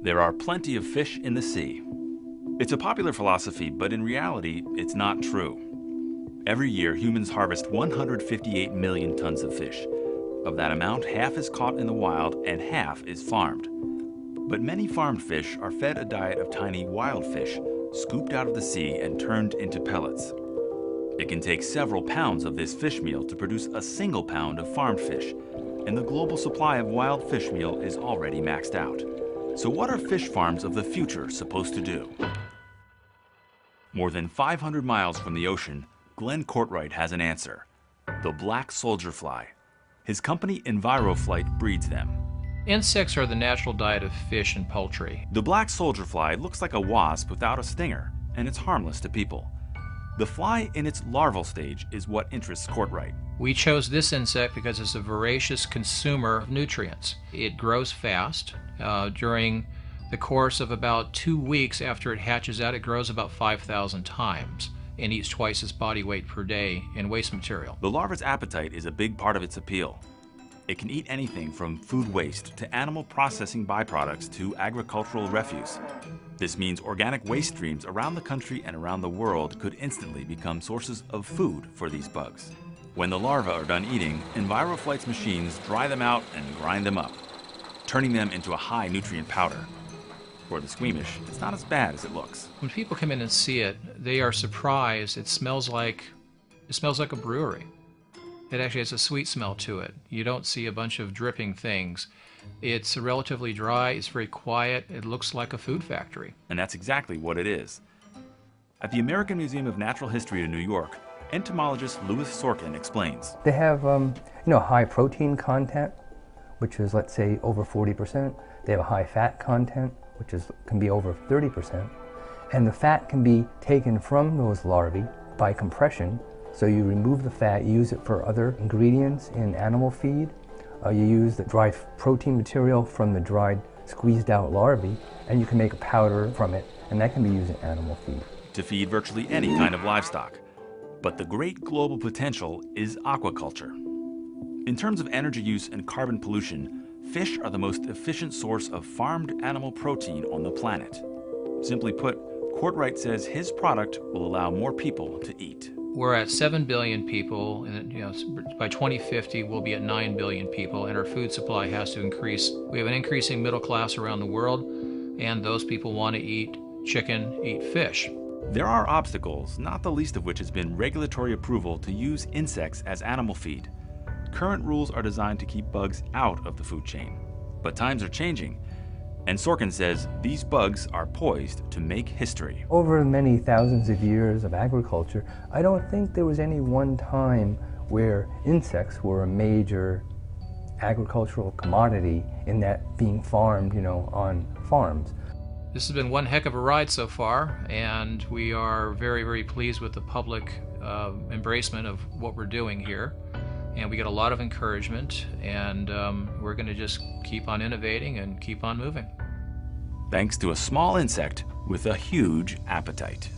There are plenty of fish in the sea. It's a popular philosophy, but in reality, it's not true. Every year, humans harvest 158 million tons of fish. Of that amount, half is caught in the wild and half is farmed. But many farmed fish are fed a diet of tiny wild fish, scooped out of the sea and turned into pellets. It can take several pounds of this fish meal to produce a single pound of farmed fish, and the global supply of wild fish meal is already maxed out. So what are fish farms of the future supposed to do? More than 500 miles from the ocean, Glenn Courtright has an answer: the black soldier fly. His company EnviroFlight breeds them. Insects are the natural diet of fish and poultry. The black soldier fly looks like a wasp without a stinger, and it's harmless to people. The fly in its larval stage is what interests Courtright. We chose this insect because it's a voracious consumer of nutrients. It grows fast. During the course of about 2 weeks after it hatches out, it grows about 5,000 times and eats twice its body weight per day in waste material. The larva's appetite is a big part of its appeal. It can eat anything from food waste to animal processing byproducts to agricultural refuse. This means organic waste streams around the country and around the world could instantly become sources of food for these bugs. When the larvae are done eating, EnviroFlight's machines dry them out and grind them up, turning them into a high nutrient powder. For the squeamish, it's not as bad as it looks. When people come in and see it, they are surprised. It smells like a brewery. It actually has a sweet smell to it. You don't see a bunch of dripping things. It's relatively dry, it's very quiet, it looks like a food factory. And that's exactly what it is. At the American Museum of Natural History in New York, entomologist Louis Sorkin explains. They have high protein content, which is, let's say, over 40%. They have a high fat content, which can be over 30%. And the fat can be taken from those larvae by compression. So you remove the fat, use it for other ingredients in animal feed. You use the dried protein material from the dried, squeezed out larvae, and you can make a powder from it, and that can be used in animal feed. To feed virtually any kind of livestock. But the great global potential is aquaculture. In terms of energy use and carbon pollution, fish are the most efficient source of farmed animal protein on the planet. Simply put, Courtright says his product will allow more people to eat. We're at 7 billion people, and by 2050 we'll be at 9 billion people, and our food supply has to increase. We have an increasing middle class around the world, and those people want to eat chicken, eat fish. There are obstacles, not the least of which has been regulatory approval to use insects as animal feed. Current rules are designed to keep bugs out of the food chain. But times are changing, and Sorkin says these bugs are poised to make history. Over many thousands of years of agriculture, I don't think there was any one time where insects were a major agricultural commodity in that being farmed, on farms. This has been one heck of a ride so far, and we are very, very pleased with the public embracement of what we're doing here. And we get a lot of encouragement, and we're going to just keep on innovating and keep on moving. Thanks to a small insect with a huge appetite.